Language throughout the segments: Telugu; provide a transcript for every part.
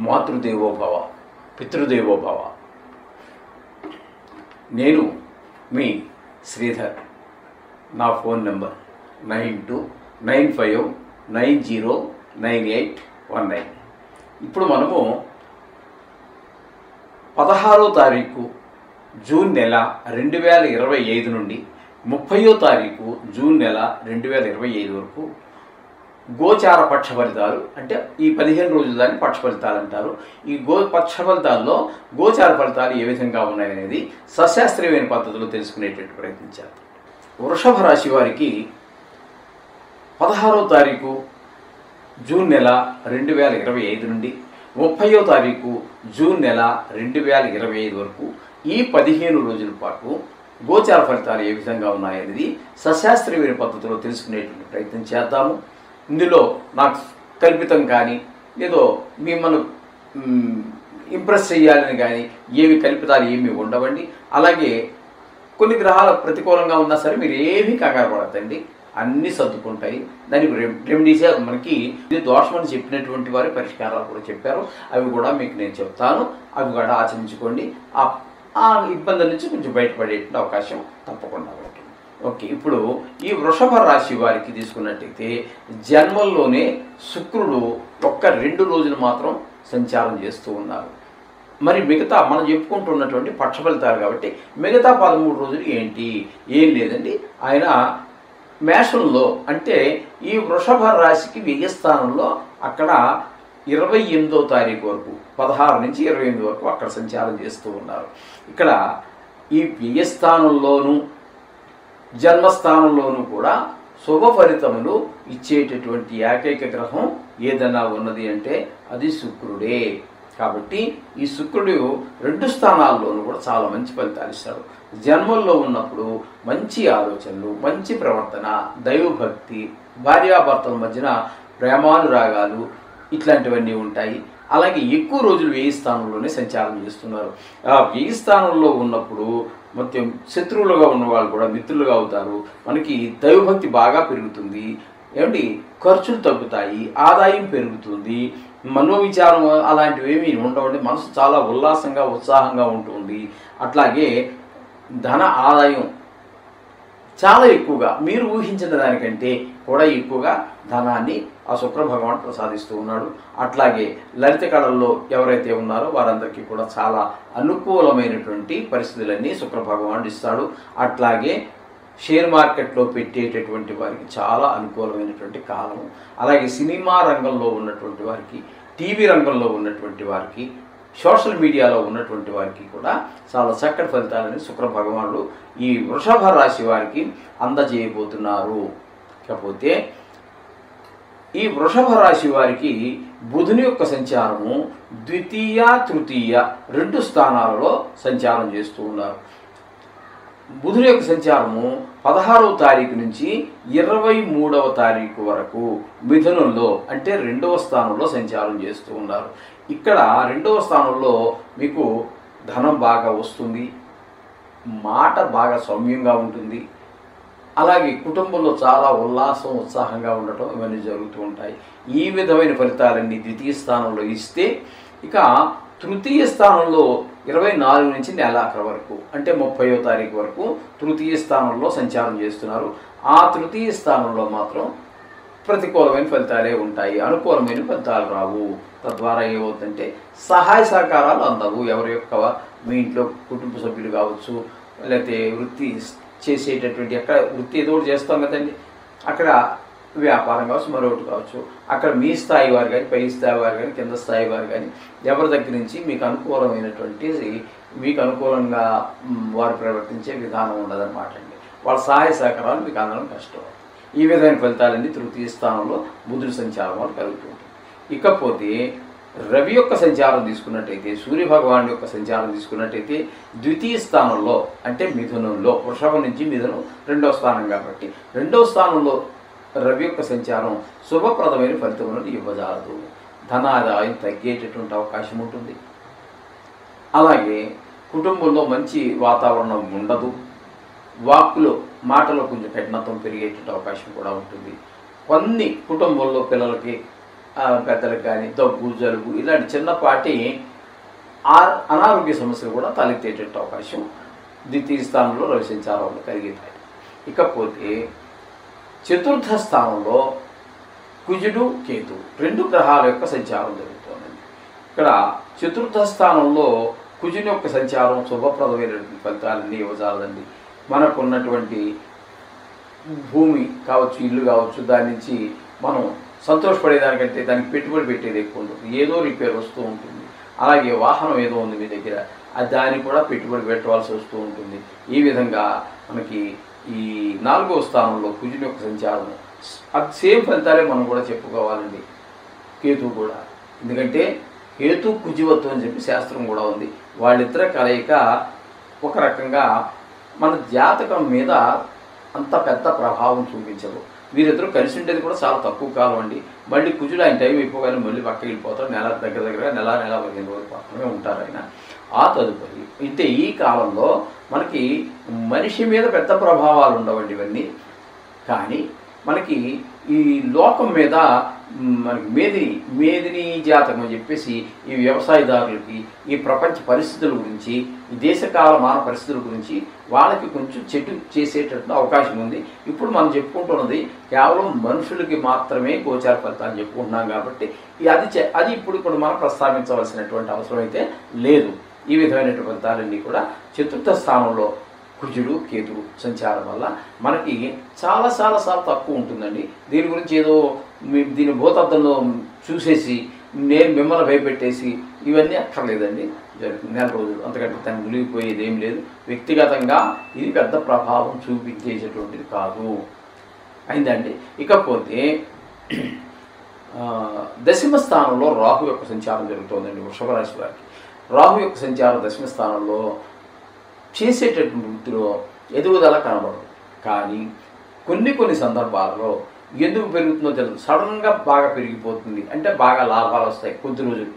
మాతృదేవోభవ, పితృదేవోభవ. నేను మీ శ్రీధర్. నా ఫోన్ నెంబర్ 9295909819. ఇప్పుడు మనము 16వ తారీఖు జూన్ నెల 2025 నుండి 30వ తారీఖు జూన్ నెల 2025 వరకు గోచార పక్ష ఫలితాలు, అంటే ఈ 15 రోజుల దాన్ని పక్ష ఫలితాలు అంటారు. ఈ పక్ష ఫలితాల్లో గోచార ఫలితాలు ఏ విధంగా ఉన్నాయనేది సశాస్త్రీయమైన పద్ధతిలో తెలుసుకునేటువంటి ప్రయత్నించారు. వృషభ రాశి వారికి 16వ తారీఖు జూన్ నెల 2025 నుండి 30వ తారీఖు జూన్ నెల 2025 వరకు ఈ 15 రోజుల పాటు గోచార ఫలితాలు ఏ విధంగా ఉన్నాయనేది సశాస్త్రీయమైన పద్ధతిలో తెలుసుకునేటువంటి ప్రయత్నం చేద్దాము. ఇందులో నాకు కల్పితం కానీ ఏదో మిమ్మల్ని ఇంప్రెస్ చేయాలని కానీ ఏవి కల్పితాలు ఏమీ ఉండవండి. అలాగే కొన్ని గ్రహాల ప్రతికూలంగా ఉన్నా సరే మీరు ఏమీ కంగారు పడద్దండి, అన్నీ సర్దుకుంటాయి. దానికి రెమెడీసే మనకి ఇది దోషమని చెప్పినటువంటి వారి పరిష్కారాలు కూడా చెప్పారు. అవి కూడా మీకు నేను చెప్తాను, అవి కూడా ఆచరించుకోండి. ఆ ఇబ్బందుల నుంచి కొంచెం బయటపడేటువంటి అవకాశం తప్పకుండా ఉంటుంది. ఓకే, ఇప్పుడు ఈ వృషభ రాశి వారికి తీసుకున్నట్టయితే జన్మల్లోనే శుక్రుడు ఒక్క 2 రోజులు మాత్రం సంచారం చేస్తూ ఉన్నారు. మరి మిగతా మనం చెప్పుకుంటున్నటువంటి పక్ష ఫలితాలు కాబట్టి మిగతా 13 రోజులు ఏంటి? ఏం లేదండి, ఆయన మేషంలో అంటే ఈ వృషభ రాశికి వ్యయ స్థానంలో అక్కడ 28వ తారీఖు వరకు 16 నుంచి 28 వరకు అక్కడ సంచారం చేస్తూ ఉన్నారు. ఇక్కడ ఈ వ్యయస్థానంలోనూ జన్మస్థానంలోనూ కూడా శుభ ఫలితములు ఇచ్చేటటువంటి ఏకైక గ్రహం ఏదైనా ఉన్నది అంటే అది శుక్రుడే. కాబట్టి ఈ శుక్రుడు 2 స్థానాల్లోనూ కూడా చాలా మంచి ఫలితాలు ఇస్తాడు. జన్మల్లో ఉన్నప్పుడు మంచి ఆలోచనలు, మంచి ప్రవర్తన, దైవభక్తి, భార్యాభర్తల మధ్యన ప్రేమానురాగాలు ఇట్లాంటివన్నీ ఉంటాయి. అలాగే ఎక్కువ రోజులు వ్యయ స్థానంలోనే సంచారం చేస్తున్నారు. ఆ వ్యయ స్థానంలో ఉన్నప్పుడు మొత్తం శత్రువులుగా ఉన్న వాళ్ళు కూడా మిత్రులుగా అవుతారు. మనకి దైవభక్తి బాగా పెరుగుతుంది. ఏమండి, ఖర్చులు తగ్గుతాయి, ఆదాయం పెరుగుతుంది, మనోవిచారం అలాంటివి ఏమీ ఉండవండి. మనసు చాలా ఉల్లాసంగా ఉత్సాహంగా ఉంటుంది. అట్లాగే ధన ఆదాయం చాలా ఎక్కువగా మీరు ఊహించిన దానికంటే కూడా ఎక్కువగా ధనాన్ని ఆ శుక్ర భగవానుడు ప్రసాదిస్తూ ఉన్నాడు. అట్లాగే లలిత కళల్లో ఎవరైతే ఉన్నారో వారందరికీ కూడా చాలా అనుకూలమైనటువంటి పరిస్థితులన్నీ శుక్ర భగవానుడు ఇస్తాడు. అట్లాగే షేర్ మార్కెట్లో పెట్టేటటువంటి వారికి చాలా అనుకూలమైనటువంటి కాలము. అలాగే సినిమా రంగంలో ఉన్నటువంటి వారికి, టీవీ రంగంలో ఉన్నటువంటి వారికి, సోషల్ మీడియాలో ఉన్నటువంటి వారికి కూడా చాలా చక్కటి ఫలితాలని శుక్ర భగవానుడు ఈ వృషభ రాశి వారికి అందజేయబోతున్నారు. కాకపోతే ఈ వృషభ రాశి వారికి బుధుని యొక్క సంచారము ద్వితీయ, తృతీయ 2 స్థానాలలో సంచారం చేస్తూ ఉన్నారు. బుధుని యొక్క సంచారము 16వ తారీఖు నుంచి 23వ తారీఖు వరకు మిథునంలో అంటే 2వ స్థానంలో సంచారం చేస్తూ ఉన్నారు. ఇక్కడ 2వ స్థానంలో మీకు ధనం బాగా వస్తుంది, మాట బాగా సౌమ్యంగా ఉంటుంది. అలాగే కుటుంబంలో చాలా ఉల్లాసం, ఉత్సాహంగా ఉండటం ఇవన్నీ జరుగుతూ ఉంటాయి. ఈ విధమైన ఫలితాలన్నీ ద్వితీయ స్థానంలో ఇస్తే, ఇక తృతీయ స్థానంలో 24 నుంచి నెలాఖరు వరకు అంటే 30వ తారీఖు వరకు తృతీయ స్థానంలో సంచారం చేస్తున్నారు. ఆ తృతీయ స్థానంలో మాత్రం ప్రతికూలమైన ఫలితాలే ఉంటాయి, అనుకూలమైన ఫలితాలు రావు. తద్వారా ఏమవుతుందంటే సహాయ సహకారాలు అందవు. ఎవరి యొక్క మీ ఇంట్లో కుటుంబ సభ్యులు కావచ్చు, లేకపోతే వృత్తి చేసేటటువంటి ఎక్కడ వృత్తి ఏదో ఒకటి చేస్తాం కదండి, అక్కడ వ్యాపారం కావచ్చు, మరొకటి కావచ్చు, అక్కడ మీ స్థాయి వారు కానీ, పై స్థాయి వారు కానీ, కింద స్థాయి వారు కానీ ఎవరి దగ్గర నుంచి మీకు అనుకూలమైనటువంటి మీకు అనుకూలంగా వారు ప్రవర్తించే విధానం ఉండదన్నమాట అండి. వాళ్ళ సహాయ సహకారాలు మీకు అందడం కష్టం. ఈ విధమైన ఫలితాలన్నీ తృతీయ స్థానంలో బుధుడి సంచారం వల్ల కలుగుతుంది. ఇకపోతే రవి యొక్క సంచారం తీసుకున్నట్టయితే, సూర్య భగవాన్ యొక్క సంచారం తీసుకున్నట్టయితే ద్వితీయ స్థానంలో అంటే మిథునంలో, వృషభం నుంచి మిథునం 2వ స్థానం కాబట్టి 2వ స్థానంలో రవి యొక్క సంచారం శుభప్రదమైన ఫలితములను ఇవ్వజాలదు. ధనాదాయం తగ్గేటటువంటి అవకాశం ఉంటుంది. అలాగే కుటుంబంలో మంచి వాతావరణం ఉండదు. వాక్కులో మాటలో కొంచెం కఠినత్వం పెరిగేటువంటి అవకాశం కూడా ఉంటుంది. కొన్ని కుటుంబంలో పిల్లలకి పెద్దలకు కానీ దగ్గు జలుబు ఇలాంటి చిన్నపాటి అనారోగ్య సమస్యలు కూడా తలెత్తేటట్టు అవకాశం ద్వితీయ స్థానంలో రవి సంచారం వల్ల కలిగితాయి. ఇకపోతే చతుర్థ స్థానంలో కుజుడు కేతు రెండు గ్రహాల యొక్క సంచారం జరుగుతుందండి. ఇక్కడ చతుర్థ స్థానంలో కుజుని యొక్క సంచారం శుభప్రదమైనటువంటి ఫలితాలన్నీ ఇవ్వజాలండి. మనకున్నటువంటి భూమి కావచ్చు, ఇల్లు కావచ్చు, దాని నుంచి మనం సంతోషపడేదానికంటే దానికి పెట్టుబడి పెట్టేది ఎక్కువ ఉంటుంది. ఏదో రిపేర్ వస్తూ ఉంటుంది. అలాగే వాహనం ఏదో ఉంది మీ దగ్గర, దానికి కూడా పెట్టుబడి పెట్టవలసి వస్తూ ఉంటుంది. ఈ విధంగా మనకి ఈ 4వ స్థానంలో కుజుని యొక్క సంచారం అది సేమ్ ఫలితాలే మనం కూడా చెప్పుకోవాలండి. కేతు కూడా, ఎందుకంటే కేతు కుజివత్తు అని చెప్పి శాస్త్రం కూడా ఉంది. వాళ్ళిద్దరి కలయిక ఒక రకంగా మన జాతకం మీద అంత పెద్ద ప్రభావం చూపించదు. వీరిద్దరూ కలిసి ఉండేది కూడా చాలా తక్కువ కాలం అండి. మళ్ళీ కుజుడు ఆయన టైం అయిపోగానే మళ్ళీ పక్కకి వెళ్ళిపోతారు. దగ్గర నెల 15 రోజులు పక్కనే ఉంటారు ఆయన. ఆ తదుపరి అయితే ఈ కాలంలో మనకి మనిషి మీద పెద్ద ప్రభావాలు ఉండవండి ఇవన్నీ. కానీ మనకి ఈ లోకం మీద మనకి మేదిని జాతకం అని చెప్పేసి ఈ వ్యవసాయదారులకి ఈ ప్రపంచ పరిస్థితుల గురించి, ఈ దేశకాలమాన పరిస్థితుల గురించి వాళ్ళకి కొంచెం చెడు చేసేటట్టు అవకాశం ఉంది. ఇప్పుడు మనం చెప్పుకుంటున్నది కేవలం మనుషులకి మాత్రమే గోచార ఫలితాలు చెప్పుకుంటున్నాం కాబట్టి అది ఇప్పుడు మనం ప్రస్తావించవలసినటువంటి అవసరం అయితే లేదు. ఈ విధమైనటువంటి ఫలితాలన్నీ కూడా చతుర్థ స్థానంలో కుజుడు కేతుడు సంచారం వల్ల మనకి చాలా చాలా చాలా తక్కువ ఉంటుందండి. దీని గురించి ఏదో దీని భూతద్దంలో చూసేసి నేను మిమ్మల్ని భయపెట్టేసి ఇవన్నీ అక్కర్లేదండి. జరుగుతుంది 4 రోజులు, అంతకంటే తను మునిగిపోయేది ఏం లేదు. వ్యక్తిగతంగా ఇది పెద్ద ప్రభావం చూపించేటటువంటిది కాదు. అయిందండి. ఇకపోతే 10వ స్థానంలో రాహు యొక్క సంచారం జరుగుతుందండి. వృషభ రాశి వారికి రాహు యొక్క సంచారం 10వ స్థానంలో చేసేటటువంటి వృత్తిలో ఎదుగుదల కనబడదు. కానీ కొన్ని సందర్భాల్లో ఎందుకు పెరుగుతుందో తెలుసు. సడన్గా బాగా పెరిగిపోతుంది, అంటే బాగా లాభాలు వస్తాయి కొద్ది రోజులు.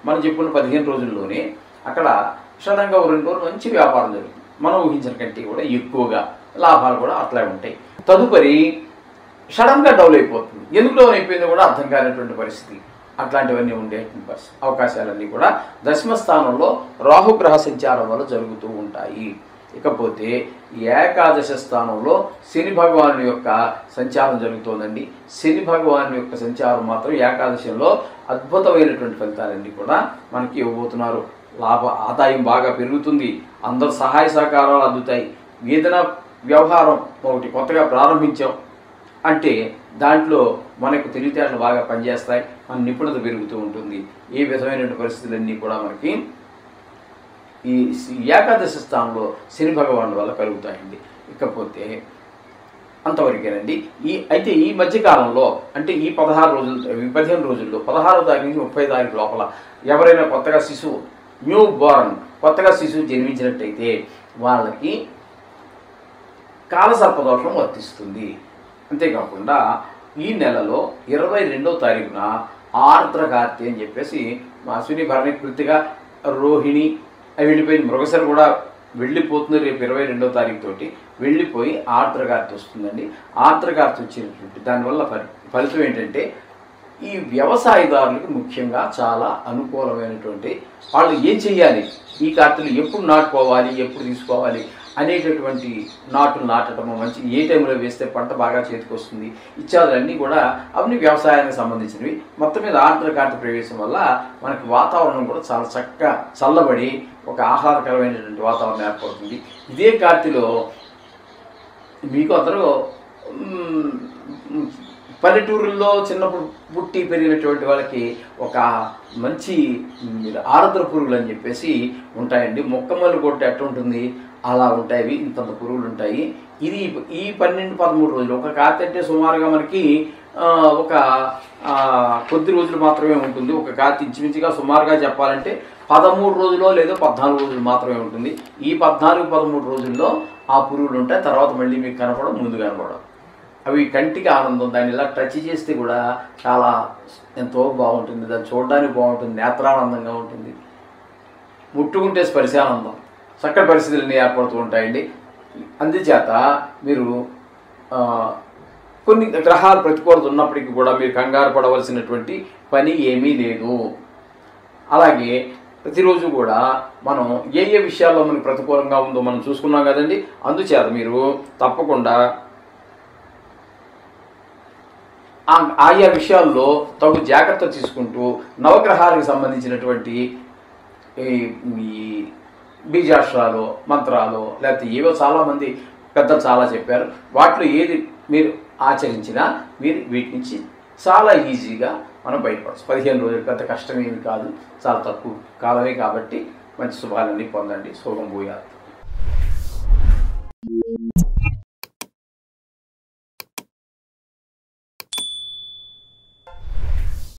మనం చెప్పుకున్న 15 రోజుల్లోనే అక్కడ సడన్గా 2 రోజులు మంచి వ్యాపారం జరుగుతుంది. మనం ఊహించిన కంటే కూడా ఎక్కువగా లాభాలు కూడా అట్లా ఉంటాయి. తదుపరి సడన్గా డౌన్ అయిపోతుంది. ఎందుకు డౌన్ అయిపోయిందో కూడా అర్థం కానిటువంటి పరిస్థితి. అట్లాంటివన్నీ ఉండేటువంటి అవకాశాలన్నీ కూడా 10వ స్థానంలో రాహుగ్రహ సంచారం వల్ల జరుగుతూ ఉంటాయి. ఇకపోతే ఏకాదశ స్థానంలో శని భగవాను యొక్క సంచారం జరుగుతోందండి. శని భగవాను యొక్క సంచారం మాత్రం ఏకాదశంలో అద్భుతమైనటువంటి ఫలితాలన్నీ కూడా మనకి ఇవ్వబోతున్నారు. ఆదాయం బాగా పెరుగుతుంది. అందరు సహాయ సహకారాలు అందుతాయి. ఏదైనా వ్యవహారం ఒకటి కొత్తగా ప్రారంభించాం అంటే దాంట్లో మనకు తెలివితేటలు బాగా పనిచేస్తాయి. మన నిపుణత పెరుగుతూ ఉంటుంది. ఈ విధమైనటువంటి పరిస్థితులన్నీ కూడా మనకి ఈ ఏకాదశ స్థానంలో శని భగవాను వల్ల కలుగుతాయండి. ఇకపోతే అంతవరకేనండి. అయితే ఈ మధ్యకాలంలో అంటే ఈ 15 రోజుల్లో 16వ తారీఖు నుంచి 30వ తారీఖు లోపల ఎవరైనా కొత్తగా శిశువు న్యూ బోర్న్ కొత్తగా శిశువు జన్మించినట్టయితే వాళ్ళకి కాలసర్పదోషం వర్తిస్తుంది. అంతేకాకుండా ఈ నెలలో 22వ తారీఖున ఆర్ద్రకార్తి అని చెప్పేసి అశ్విని భరణి కృతిక రోహిణి అవి వెళ్ళిపోయి మృగశిర కూడా వెళ్ళిపోతుంది. రేపు 22వ తారీఖు తోటి వెళ్ళిపోయి ఆర్ద్రకార్తి వస్తుందండి. ఆర్ద్రకార్తి వచ్చినటువంటి దానివల్ల ఫలితం ఏంటంటే ఈ వ్యవసాయదారులకు ముఖ్యంగా చాలా అనుకూలమైనటువంటి వాళ్ళు ఏం చేయాలి, ఈ కార్తీలు ఎప్పుడు నాటుకోవాలి, ఎప్పుడు తీసుకోవాలి అనేటటువంటి నాటులు నాటడము, మంచి ఏ టైంలో వేస్తే పంట బాగా చేతికి వస్తుంది ఇత్యాదులన్నీ కూడా అవన్నీ వ్యవసాయానికి సంబంధించినవి. మొత్తం మీద ఆర్ద్రకార్తి ప్రవేశం వల్ల మనకి వాతావరణం కూడా చాలా చక్కగా చల్లబడి ఒక ఆహ్లాదకరమైనటువంటి వాతావరణం ఏర్పడుతుంది. ఇదే కార్తీలో మీకు అందరూ పల్లెటూరుల్లో చిన్నప్పుడు పుట్టి పెరిగినటువంటి వాళ్ళకి ఒక మంచి ఆర్ద్ర పురుగులు అని చెప్పేసి ఉంటాయండి. మొక్కమల్లి కొట్టి ఎట్లా ఉంటుంది అలా ఉంటాయి. ఇంతంత పురుగులు ఉంటాయి. ఇది ఈ 12-13 రోజులు ఒక కార్తీ అంటే సుమారుగా మనకి ఒక కొద్ది రోజులు మాత్రమే ఉంటుంది. ఒక కార్తీ ఇంచుమించుగా సుమారుగా చెప్పాలంటే 13 రోజులో లేదా 14 రోజులు మాత్రమే ఉంటుంది. ఈ 14-13 రోజుల్లో ఆ పురుగులు ఉంటాయి. తర్వాత మళ్ళీ మీకు కనపడడం, ముందు కనపడడం, అవి కంటికి ఆనందం. దాన్ని ఇలా టచ్ చేస్తే కూడా చాలా ఎంతో బాగుంటుంది. దాన్ని చూడడానికి బాగుంటుంది, నేత్రానందంగా ఉంటుంది. ముట్టుకుంటే స్పర్శానందం, చక్కటి పరిస్థితులన్నీ ఏర్పడుతూ ఉంటాయండి. అందుచేత మీరు కొన్ని గ్రహాలు ప్రతికూలత ఉన్నప్పటికీ కూడా మీరు కంగారు పడవలసినటువంటి పని ఏమీ లేదు. అలాగే ప్రతిరోజు కూడా మనం ఏ ఏ విషయాల్లో మనకి ప్రతికూలంగా ఉందో మనం చూసుకున్నాం కదండి. అందుచేత మీరు తప్పకుండా ఆయా విషయాల్లో తగు జాగ్రత్త తీసుకుంటూ నవగ్రహాలకు సంబంధించినటువంటి ఈ బీజాక్షరాలు, మంత్రాలు, లేకపోతే ఏవో చాలామంది పెద్దలు చాలా చెప్పారు. వాటిలో ఏది మీరు ఆచరించినా మీరు వీటి నుంచి చాలా ఈజీగా మనం బయటపడచ్చు. 15 రోజులు పెద్ద కష్టమేమి కాదు, చాలా తక్కువ కాలమే కాబట్టి మంచి శుభాలన్నీ పొందండి. శుభం భూయాత్.